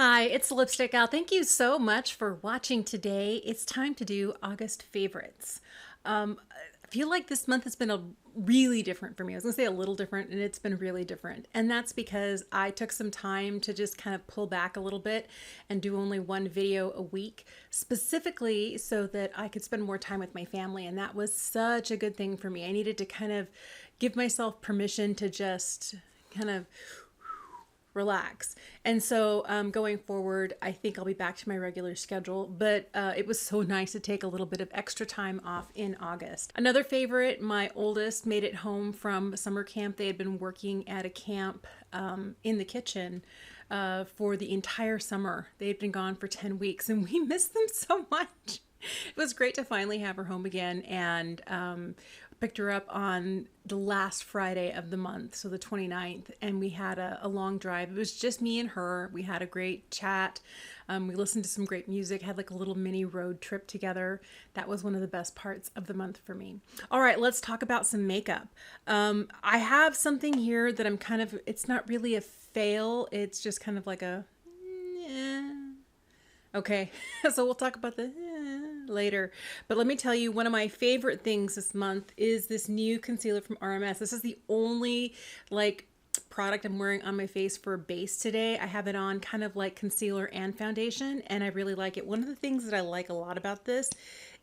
Hi, it's Lipstick Gal. Thank you so much for watching today. It's time to do August favorites. I feel like this month has been a really different for me. I was gonna say a little different, and it's been really different. And that's because I took some time to just kind of pull back a little bit and do only one video a week, specifically so that I could spend more time with my family. And that was such a good thing for me. I needed to kind of give myself permission to just kind of relax. And so going forward, I think I'll be back to my regular schedule, but it was so nice to take a little bit of extra time off in August. Another favorite, my oldest made it home from summer camp. They had been working at a camp in the kitchen for the entire summer. They had been gone for 10 weeks and we missed them so much. It was great to finally have her home again, and picked her up on the last Friday of the month, so the 29th, and we had a long drive. It was just me and her. We had a great chat. We listened to some great music, had like a little mini road trip together. That was one of the best parts of the month for me. All right, let's talk about some makeup. I have something here that I'm kind of, it's not really a fail. It's just kind of like a, eh. Okay, so we'll talk about the later. But let me tell you, one of my favorite things this month is this new concealer from RMS. This is the only product I'm wearing on my face for a base today. I have it on kind of like concealer and foundation, and I really like it. One of the things that I like a lot about this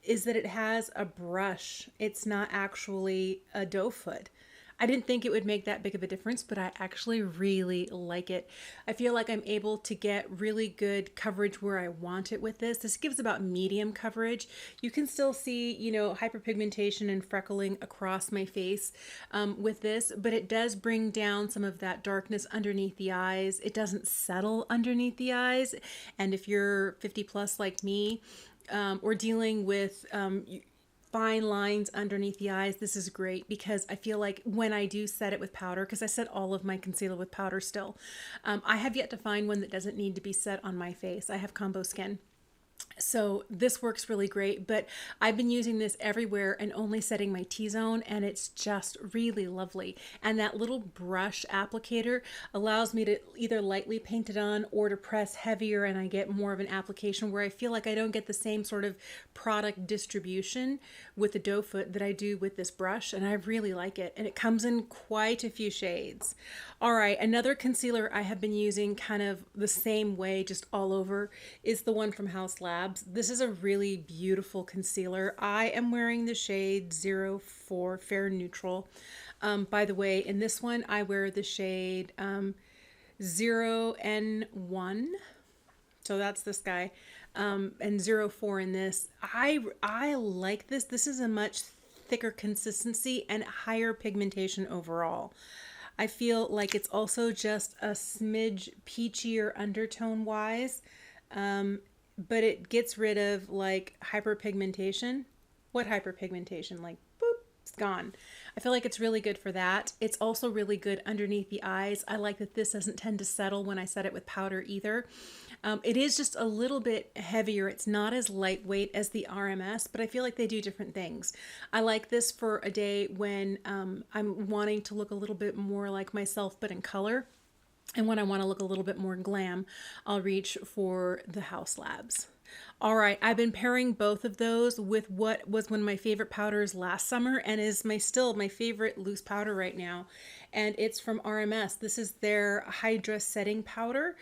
is that it has a brush. It's not actually a doe foot. I didn't think it would make that big of a difference, but I actually really like it. I feel like I'm able to get really good coverage where I want it with this. This gives about medium coverage. You can still see, hyperpigmentation and freckling across my face with this, but it does bring down some of that darkness underneath the eyes. It doesn't settle underneath the eyes. And if you're 50 plus like me, or dealing with fine lines underneath the eyes, this is great because I feel like when I do set it with powder, because I set all of my concealer with powder still, I have yet to find one that doesn't need to be set on my face. I have combo skin. So this works really great, but I've been using this everywhere and only setting my T-zone, and it's just really lovely. And that little brush applicator allows me to either lightly paint it on or to press heavier, and I get more of an application where I feel like I don't get the same sort of product distribution with the doe foot that I do with this brush, and I really like it. And it comes in quite a few shades. All right, another concealer I have been using kind of the same way, just all over, is the one from House Labs. This is a really beautiful concealer. I am wearing the shade 04 Fair Neutral. By the way, in this one, I wear the shade 0N1. So that's this guy. And 04 in this. I like this. This is a much thicker consistency and higher pigmentation overall. I feel like it's also just a smidge peachier undertone wise. But it gets rid of like hyperpigmentation. What hyperpigmentation? Like, boop, it's gone. I feel like it's really good for that. It's also really good underneath the eyes. I like that this doesn't tend to settle when I set it with powder either. It is just a little bit heavier. It's not as lightweight as the RMS, but I feel like they do different things. I like this for a day when I'm wanting to look a little bit more like myself, but in color. And when I want to look a little bit more glam, I'll reach for the House Labs. All right, I've been pairing both of those with what was one of my favorite powders last summer and is still my favorite loose powder right now. And it's from RMS. This is their Hydra Setting Powder.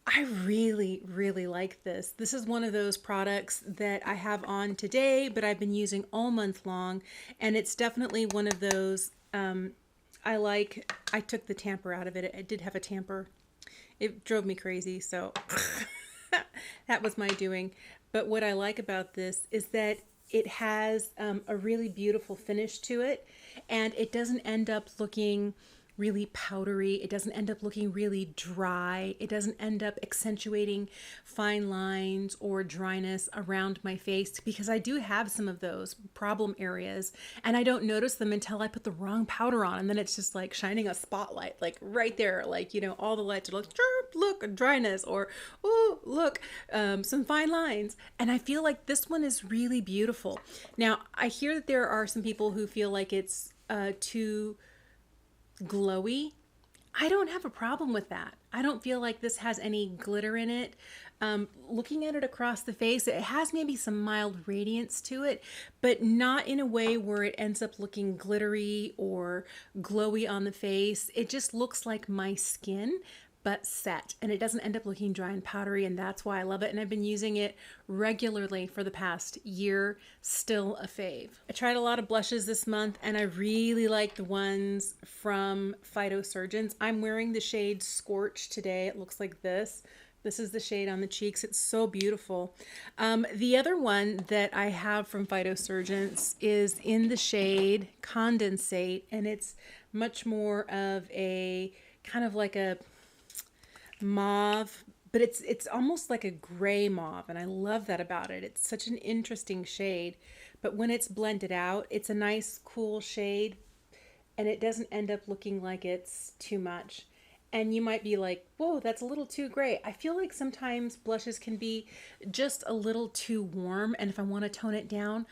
I really, really like this. This is one of those products that I have on today, but I've been using all month long. And it's definitely one of those... I took the tamper out of it. It did have a tamper. It drove me crazy, so that was my doing. But what I like about this is that it has a really beautiful finish to it, and it doesn't end up looking really powdery. It doesn't end up looking really dry. It doesn't end up accentuating fine lines or dryness around my face, because I do have some of those problem areas and I don't notice them until I put the wrong powder on, and then it's just like shining a spotlight like right there, like, all the lights are like, look, dryness, or oh, look, some fine lines. And I feel like this one is really beautiful. Now, I hear that there are some people who feel like it's too glowy. I don't have a problem with that. I don't feel like this has any glitter in it. Looking at it across the face, it has maybe some mild radiance to it, but not in a way where it ends up looking glittery or glowy on the face. It just looks like my skin, but set, and it doesn't end up looking dry and powdery, and that's why I love it. And I've been using it regularly for the past year, still a fave. I tried a lot of blushes this month, and I really like the ones from Phytosurgeons. I'm wearing the shade Scorch today. It looks like this. This is the shade on the cheeks. It's so beautiful. The other one that I have from Phytosurgeons is in the shade Condensate, and it's much more of a kind of like a mauve, but it's almost like a gray mauve, and I love that about it. It's such an interesting shade, but when it's blended out, it's a nice cool shade, and it doesn't end up looking like it's too much. And you might be like, whoa, that's a little too gray. I feel like sometimes blushes can be just a little too warm, and if I want to tone it down,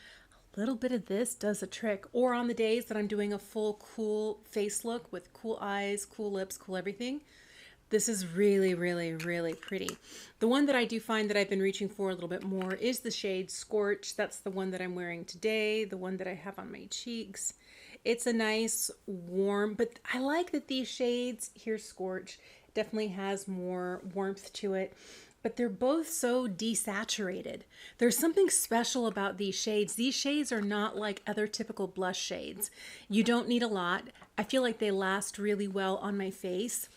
a little bit of this does a trick. Or on the days that I'm doing a full cool face look with cool eyes, cool lips, cool everything, this is really, really, really pretty. The one that I do find that I've been reaching for a little bit more is the shade Scorch. That's the one that I'm wearing today, the one that I have on my cheeks. It's a nice warm, but I like that these shades, here's Scorch, definitely has more warmth to it, but they're both so desaturated. There's something special about these shades. These shades are not like other typical blush shades. You don't need a lot. I feel like they last really well on my face.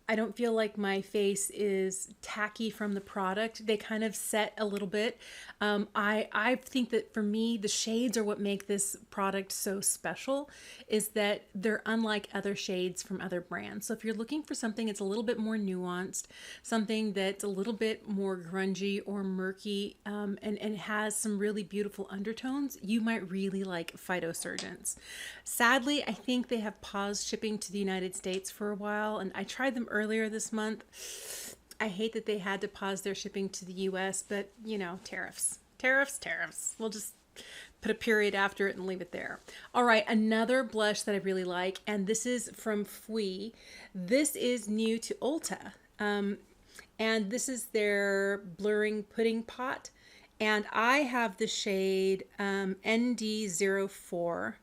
I don't feel like my face is tacky from the product. They kind of set a little bit. I think that for me, the shades are what make this product so special, is that they're unlike other shades from other brands. So if you're looking for something that's a little bit more nuanced, something that's a little bit more grungy or murky, and has some really beautiful undertones, you might really like Phytosurgeons. Sadly, I think they have paused shipping to the United States for a while, and I tried them earlier this month. I hate that they had to pause their shipping to the US, but you know, tariffs. We'll just put a period after it and leave it there. All right, another blush that I really like, and this is from Fui. This is new to Ulta, and this is their Blurring Pudding Pot, and I have the shade ND04.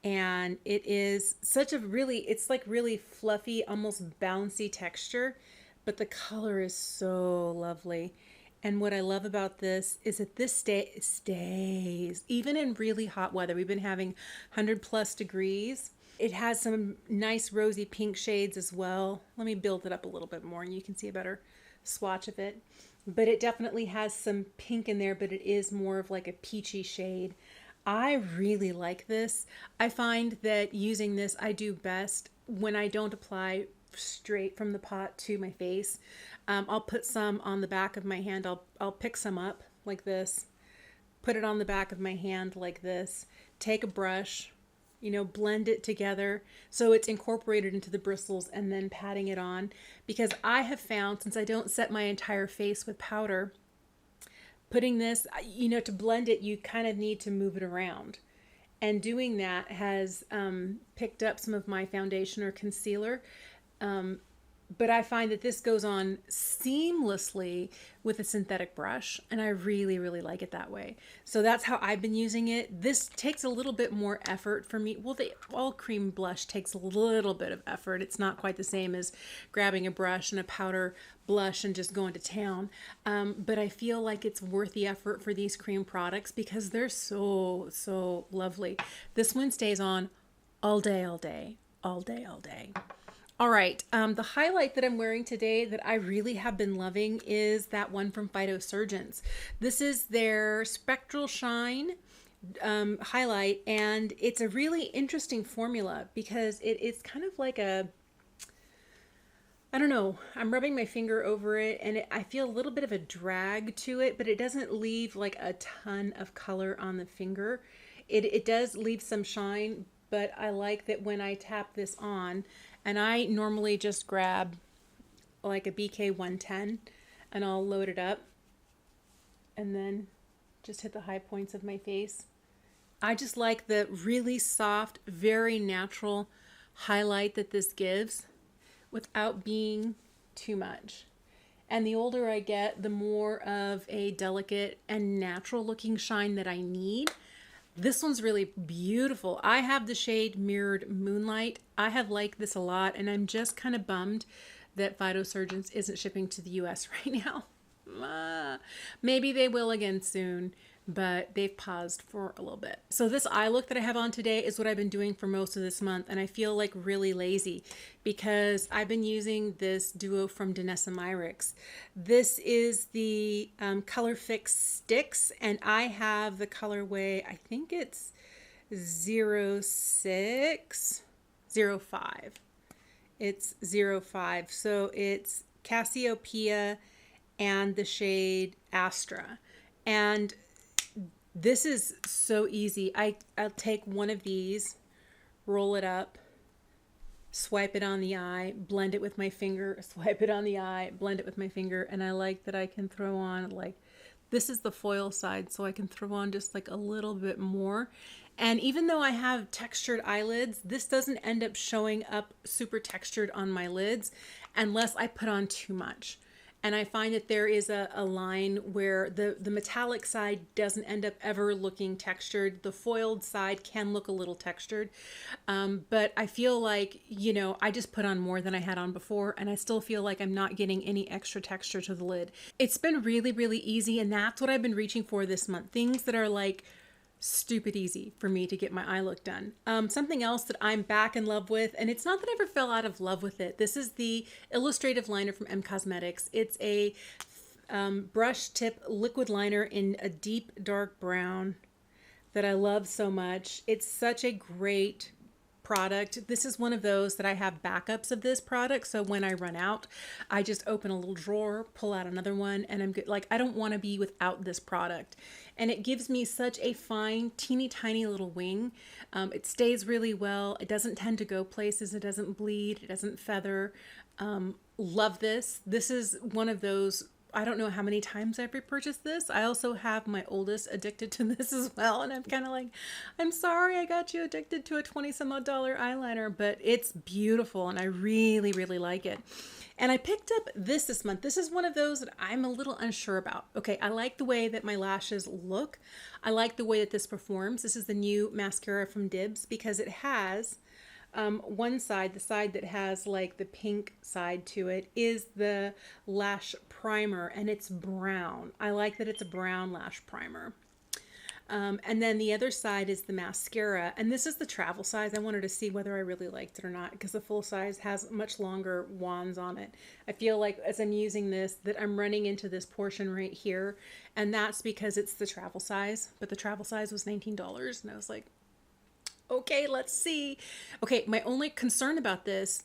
And it is such a really, it's like really fluffy, almost bouncy texture, but the color is so lovely. And what I love about this is that this stays, even in really hot weather. We've been having 100+ degrees. It has some nice rosy pink shades as well. Let me build it up a little bit more and you can see a better swatch of it. But it definitely has some pink in there, but it is more of like a peachy shade. I really like this. I find that using this I do best when I don't apply straight from the pot to my face. I'll put some on the back of my hand. I'll pick some up like this, put it on the back of my hand like this, take a brush, you know, blend it together so it's incorporated into the bristles, and then patting it on. Because I have found, since I don't set my entire face with powder, putting this, you know, to blend it, you kind of need to move it around. And doing that has picked up some of my foundation or concealer. But I find that this goes on seamlessly with a synthetic brush, and I really, really like it that way. So that's how I've been using it. This takes a little bit more effort for me. Well, all cream blush takes a little bit of effort. It's not quite the same as grabbing a brush and a powder blush and just going to town. But I feel like it's worth the effort for these cream products because they're so, so lovely. This one stays on all day, all day, all day, all day. All right, the highlight that I'm wearing today that I really have been loving is that one from Phytosurgeons. This is their Spectral Shine highlight, and it's a really interesting formula because it's kind of like a, I don't know, I'm rubbing my finger over it and I feel a little bit of a drag to it, but it doesn't leave like a ton of color on the finger. It does leave some shine, but I like that when I tap this on, and I normally just grab like a BK 110 and I'll load it up and then just hit the high points of my face. I just like the really soft, very natural highlight that this gives without being too much. And the older I get, the more of a delicate and natural looking shine that I need. This one's really beautiful. I have the shade Mirrored Moonlight. I have liked this a lot, and I'm just kind of bummed that Phytosurgeons isn't shipping to the US right now. Maybe they will again soon, but they've paused for a little bit. So this eye look that I have on today is what I've been doing for most of this month, and I feel like really lazy because I've been using this duo from Danessa Myricks. This is the Color Fix Sticks, and I have the colorway, I think it's 0605. It's 05. So it's Cassiopeia and the shade Astra. And this is so easy. I'll take one of these, roll it up, swipe it on the eye, blend it with my finger, swipe it on the eye, blend it with my finger. And I like that I can throw on, like, this is the foil side, so I can throw on just like a little bit more. And even though I have textured eyelids, this doesn't end up showing up super textured on my lids unless I put on too much. And I find that there is a line where the metallic side doesn't end up ever looking textured. The foiled side can look a little textured. But I feel like, you know, I just put on more than I had on before, and I still feel like I'm not getting any extra texture to the lid. It's been really, really easy, and that's what I've been reaching for this month. Things that are like stupid easy for me to get my eye look done. Something else that I'm back in love with, and it's not that I ever fell out of love with it. This is the illustrative liner from M Cosmetics. It's a brush tip liquid liner in a deep dark brown that I love so much. It's such a great product. This is one of those that I have backups of this product, so when I run out, I just open a little drawer, pull out another one, and I'm good. Like, I don't want to be without this product. And it gives me such a fine, teeny tiny little wing. It stays really well. It doesn't tend to go places. It doesn't bleed. It doesn't feather. Love this. This is one of those, I don't know how many times I've repurchased this. I also have my oldest addicted to this as well. And I'm kind of like, I'm sorry I got you addicted to a 20 some odd dollar eyeliner, but it's beautiful and I really, really like it. And I picked up this month. This is one of those that I'm a little unsure about. Okay, I like the way that my lashes look. I like the way that this performs. This is the new mascara from Dibs because it has one side, the side that has like the pink side to it, is the lash primer, and it's brown. I like that it's a brown lash primer. And then the other side is the mascara, and this is the travel size. I wanted to see whether I really liked it or not because the full size has much longer wands on it. I feel like as I'm using this that I'm running into this portion right here, and that's because it's the travel size, but the travel size was $19, and I was like, okay, let's see. Okay, my only concern about this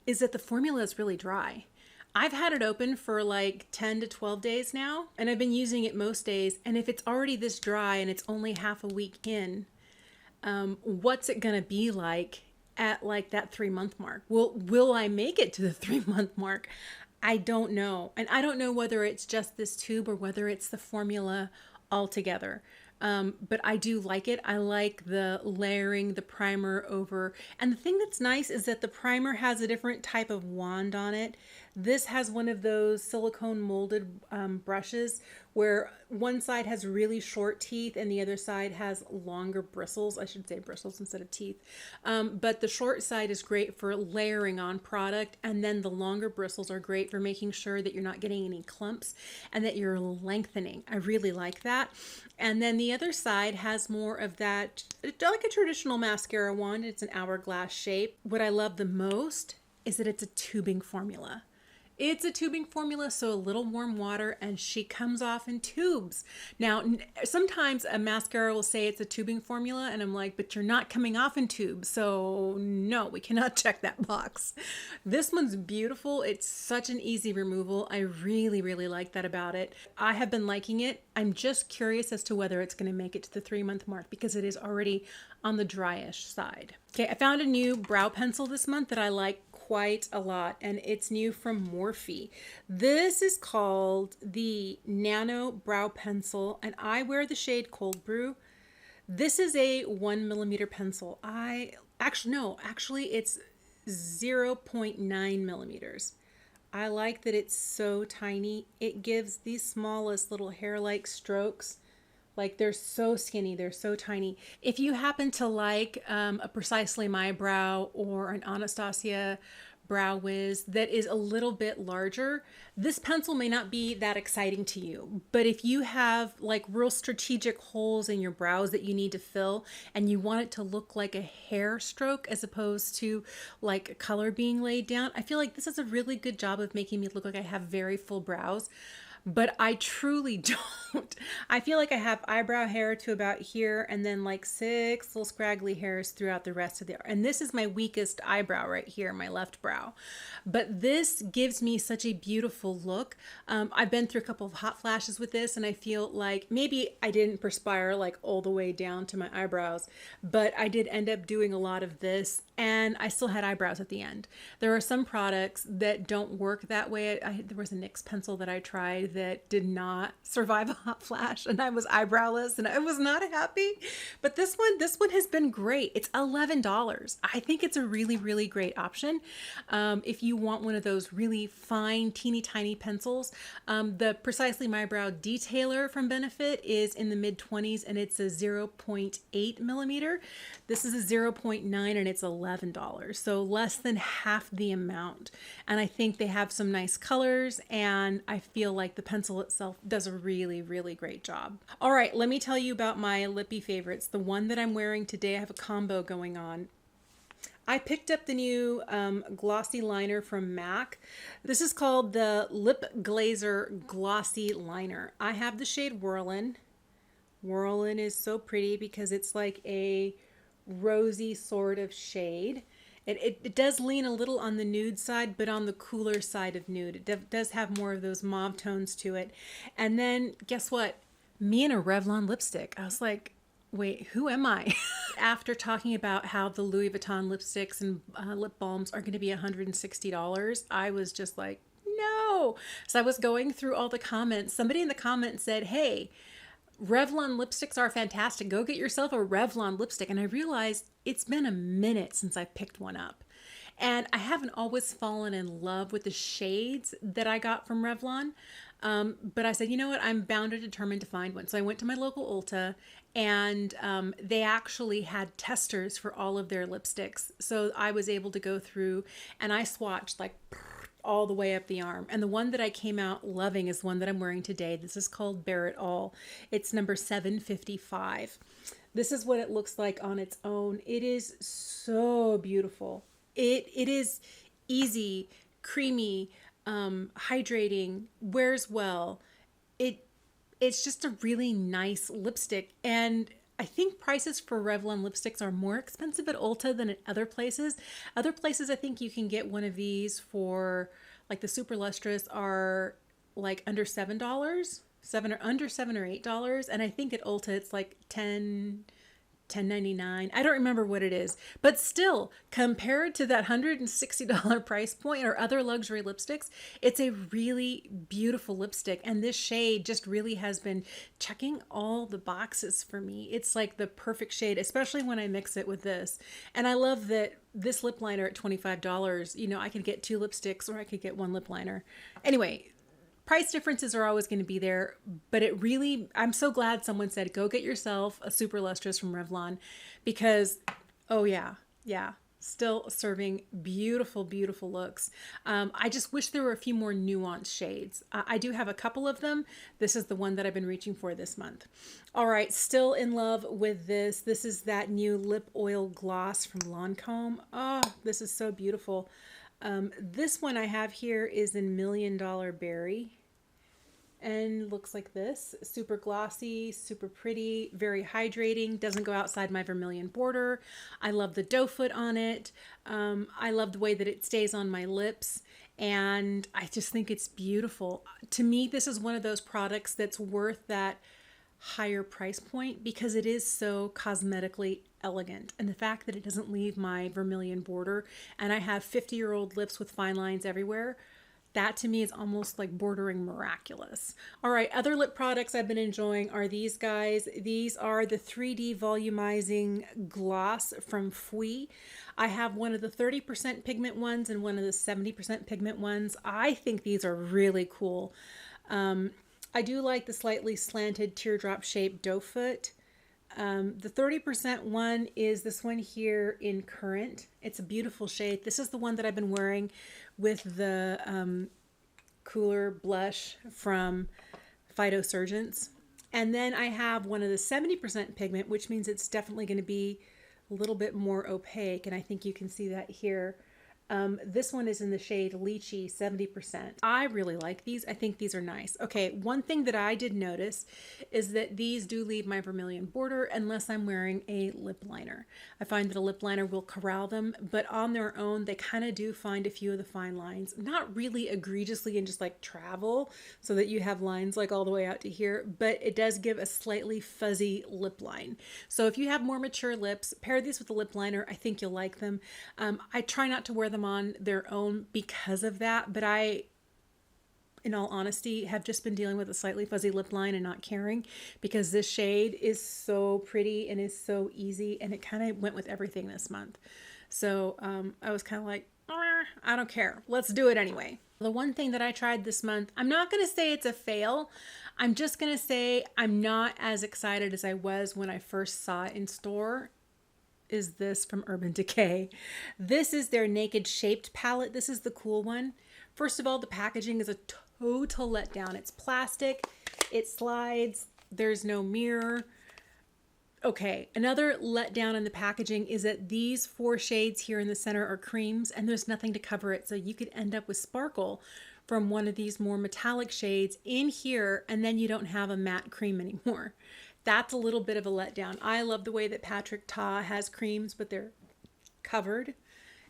is that the formula is really dry. I've had it open for like 10 to 12 days now, and I've been using it most days. And if it's already this dry and it's only half a week in, what's it gonna be like at like that 3-month mark? Will I make it to the 3-month mark? I don't know. And I don't know whether it's just this tube or whether it's the formula altogether. But I do like it. I like the layering the primer over. And the thing that's nice is that the primer has a different type of wand on it. This has one of those silicone molded brushes where one side has really short teeth and the other side has longer bristles. I should say bristles instead of teeth. But the short side is great for layering on product, and then the longer bristles are great for making sure that you're not getting any clumps and that you're lengthening. I really like that. And then the other side has more of that, like a traditional mascara wand. It's an hourglass shape. What I love the most is that it's a tubing formula. It's a tubing formula, so a little warm water and she comes off in tubes. Now, sometimes a mascara will say it's a tubing formula and I'm like, but you're not coming off in tubes. So no, we cannot check that box. This one's beautiful. It's such an easy removal. I really, really like that about it. I have been liking it. I'm just curious as to whether it's going to make it to the 3-month mark because it is already on the dryish side. Okay, I found a new brow pencil this month that I like quite a lot, and it's new from Morphe. This is called the Nano Brow Pencil, and I wear the shade Cold Brew. This is a 1mm pencil. Actually, it's 0.9 millimeters. I like that it's so tiny. It gives these smallest little hair-like strokes. Like they're so skinny, they're so tiny. If you happen to like a Precisely My Brow or an Anastasia Brow Wiz that is a little bit larger, this pencil may not be that exciting to you. But if you have like real strategic holes in your brows that you need to fill and you want it to look like a hair stroke as opposed to like color being laid down, I feel like this is a really good job of making me look like I have very full brows. But I truly don't. I feel like I have eyebrow hair to about here and then like 6 little scraggly hairs throughout the rest of the, and this is my weakest eyebrow right here, my left brow. But this gives me such a beautiful look. I've been through a couple of hot flashes with this and I feel like maybe I didn't perspire like all the way down to my eyebrows, but I did end up doing a lot of this and I still had eyebrows at the end. There are some products that don't work that way. There was a NYX pencil that I tried that did not survive a hot flash and I was eyebrowless and I was not happy. But this one has been great. It's $11. I think it's a really, really great option. If you want one of those really fine, teeny tiny pencils, the Precisely My Brow Detailer from Benefit is in the mid 20s and it's a 0.8 millimeter. This is a 0.9 and it's $11. So less than half the amount. And I think they have some nice colors and I feel like the pencil itself does a really, really great job. All right, let me tell you about my lippy favorites. The one that I'm wearing today, I have a combo going on. I picked up the new glossy liner from MAC. This is called the Lip Glazer Glossy Liner. I have the shade Whirlin. Whirlin is so pretty because it's like a rosy sort of shade. It does lean a little on the nude side, but on the cooler side of nude. It does have more of those mauve tones to it. And then guess what? Me and a Revlon lipstick. I was like, wait, who am I? After talking about how the Louis Vuitton lipsticks and lip balms are going to be $160, I was just like, no. So I was going through all the comments. Somebody in the comments said, hey, Revlon lipsticks are fantastic. Go get yourself a Revlon lipstick. And I realized it's been a minute since I picked one up. And I haven't always fallen in love with the shades that I got from Revlon. But I said, you know what? I'm bound and determined to find one. So I went to my local Ulta and they actually had testers for all of their lipsticks. So I was able to go through and I swatched like all the way up the arm. And the one that I came out loving is one that I'm wearing today. This is called Bear It All. It's number 755. This is what it looks like on its own. It is so beautiful. It is easy, creamy, hydrating, wears well. It's just a really nice lipstick. And I think prices for Revlon lipsticks are more expensive at Ulta than at other places. Other places, I think you can get one of these for, like the Super Lustrous are like under $7, under $7 or $8. And I think at Ulta it's like $10.99. I don't remember what it is, but still compared to that $160 price point or other luxury lipsticks, it's a really beautiful lipstick. And this shade just really has been checking all the boxes for me. It's like the perfect shade, especially when I mix it with this. And I love that this lip liner at $25, you know, I could get 2 lipsticks or I could get 1 lip liner. Anyway, price differences are always going to be there, but it really, I'm so glad someone said, go get yourself a Super Lustrous from Revlon because, oh yeah, still serving beautiful, beautiful looks. I just wish there were a few more nuanced shades. I do have a couple of them. This is the one that I've been reaching for this month. All right, still in love with this. This is that new lip oil gloss from Lancome. Oh, this is so beautiful. This one I have here is in Million Dollar Berry and looks like this. Super glossy, super pretty, very hydrating, doesn't go outside my vermilion border. I love the doe foot on it. I love the way that it stays on my lips and I just think it's beautiful. To me, this is one of those products that's worth that higher price point because it is so cosmetically elegant, and the fact that it doesn't leave my vermilion border and I have 50-year-old lips with fine lines everywhere, That to me is almost like bordering miraculous. All right, other lip products I've been enjoying are these guys. These are the 3D volumizing gloss from Fui. I have one of the 30% pigment ones and one of the 70% pigment ones. I think these are really cool. I do like the slightly slanted teardrop shaped doe foot. The 30% one is this one here in Currant. It's a beautiful shade. This is the one that I've been wearing with the cooler blush from Phytosurgence. And then I have one of the 70% pigment, which means it's definitely going to be a little bit more opaque. And I think you can see that here. This one is in the shade Lychee 70%. I really like these. I think these are nice. Okay, one thing that I did notice is that these do leave my vermilion border unless I'm wearing a lip liner. I find that a lip liner will corral them, but on their own, they kind of do find a few of the fine lines. Not really egregiously and just like travel so that you have lines like all the way out to here, but it does give a slightly fuzzy lip line. So if you have more mature lips, pair these with a lip liner. I think you'll like them. I try not to wear them on their own because of that, but I, in all honesty, have just been dealing with a slightly fuzzy lip line and not caring because this shade is so pretty and is so easy, and it kind of went with everything this month. So I was kind of like, I don't care, let's do it anyway. The one thing that I tried this month, I'm not going to say it's a fail. I'm just going to say I'm not as excited as I was when I first saw it in store. Is this from Urban Decay. This is their Naked Shaped palette. This is the cool one. First of all, the packaging is a total letdown. It's plastic, it slides, there's no mirror. Okay, another letdown in the packaging is that these 4 shades here in the center are creams and there's nothing to cover it. So you could end up with sparkle from one of these more metallic shades in here, and then you don't have a matte cream anymore. That's a little bit of a letdown. I love the way that Patrick Ta has creams, but they're covered,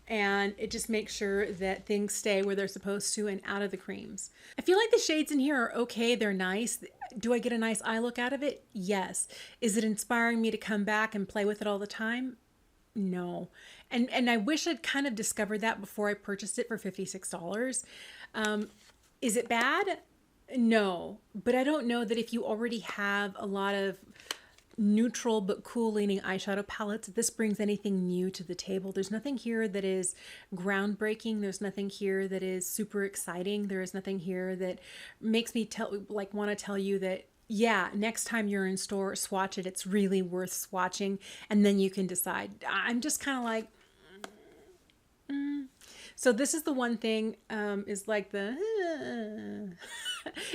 and it just makes sure that things stay where they're supposed to and out of the creams. I feel like the shades in here are okay. They're nice. Do I get a nice eye look out of it? Yes. Is it inspiring me to come back and play with it all the time? No. And I wish I'd kind of discovered that before I purchased it for $56. Is it bad? No, but I don't know that if you already have a lot of neutral but cool leaning eyeshadow palettes, this brings anything new to the table. There's nothing here that is groundbreaking. There's nothing here that is super exciting. There is nothing here that makes me want to tell you that, yeah, next time you're in store, swatch it. It's really worth swatching, and then you can decide. I'm just kind of like, So this is the one thing, is like the,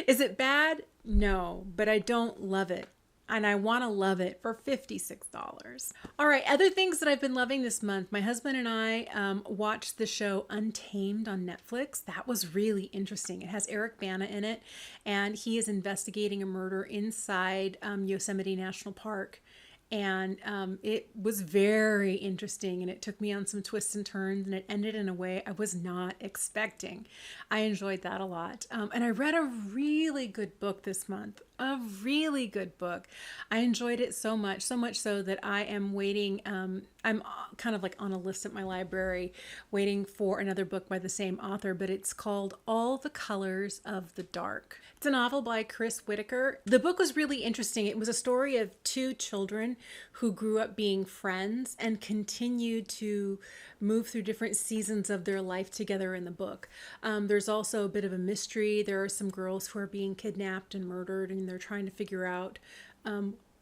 is it bad? No, but I don't love it. And I want to love it for $56. All right, other things that I've been loving this month. My husband and I watched the show Untamed on Netflix. That was really interesting. It has Eric Bana in it, and he is investigating a murder inside Yosemite National Park. And it was very interesting, and it took me on some twists and turns, and it ended in a way I was not expecting. I enjoyed that a lot. And I read a really good book this month, a really good book. I enjoyed it so much so that I am waiting. I'm kind of like on a list at my library waiting for another book by the same author, but it's called All the Colors of the Dark. It's a novel by Chris Whitaker. The book was really interesting. It was a story of 2 children who grew up being friends and continued to move through different seasons of their life together in the book. There's also a bit of a mystery. There are some girls who are being kidnapped and murdered, and they're trying to figure out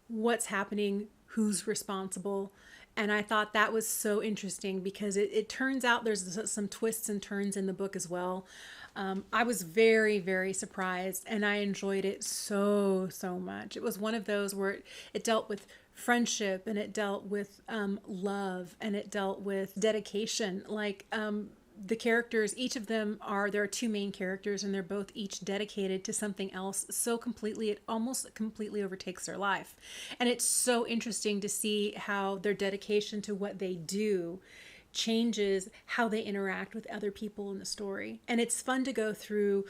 what's happening, who's responsible. And I thought that was so interesting because it turns out there's some twists and turns in the book as well. I was very, very surprised, and I enjoyed it so much. It was one of those where it dealt with friendship, and it dealt with love, and it dealt with dedication. Like the characters, each of them there are 2 main characters, and they're both each dedicated to something else so completely, it almost completely overtakes their life. And it's so interesting to see how their dedication to what they do changes how they interact with other people in the story. And it's fun to go through,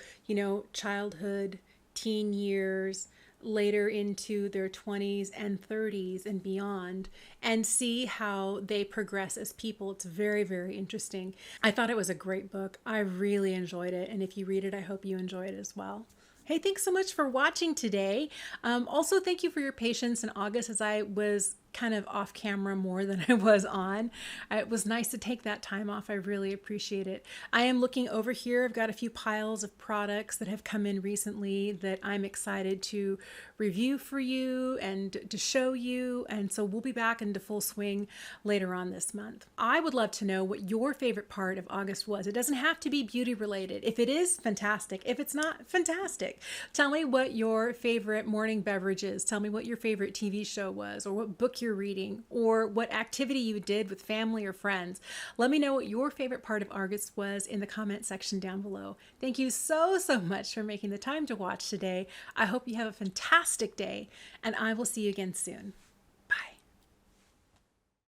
childhood, teen years, later into their 20s and 30s and beyond, and see how they progress as people. It's very, very interesting. I thought it was a great book. I really enjoyed it. And if you read it, I hope you enjoy it as well. Hey, thanks so much for watching today. Also, thank you for your patience in August as I was kind of off camera more than I was on. It was nice to take that time off. I really appreciate it. I am looking over here. I've got a few piles of products that have come in recently that I'm excited to review for you and to show you. And so we'll be back into full swing later on this month. I would love to know what your favorite part of August was. It doesn't have to be beauty related. If it is, fantastic. If it's not, fantastic. Tell me what your favorite morning beverage is. Tell me what your favorite TV show was, or what book you're reading, or what activity you did with family or friends. Let me know what your favorite part of August was in the comment section down below. Thank you so much for making the time to watch today. I hope you have a fantastic day, and I will see you again soon.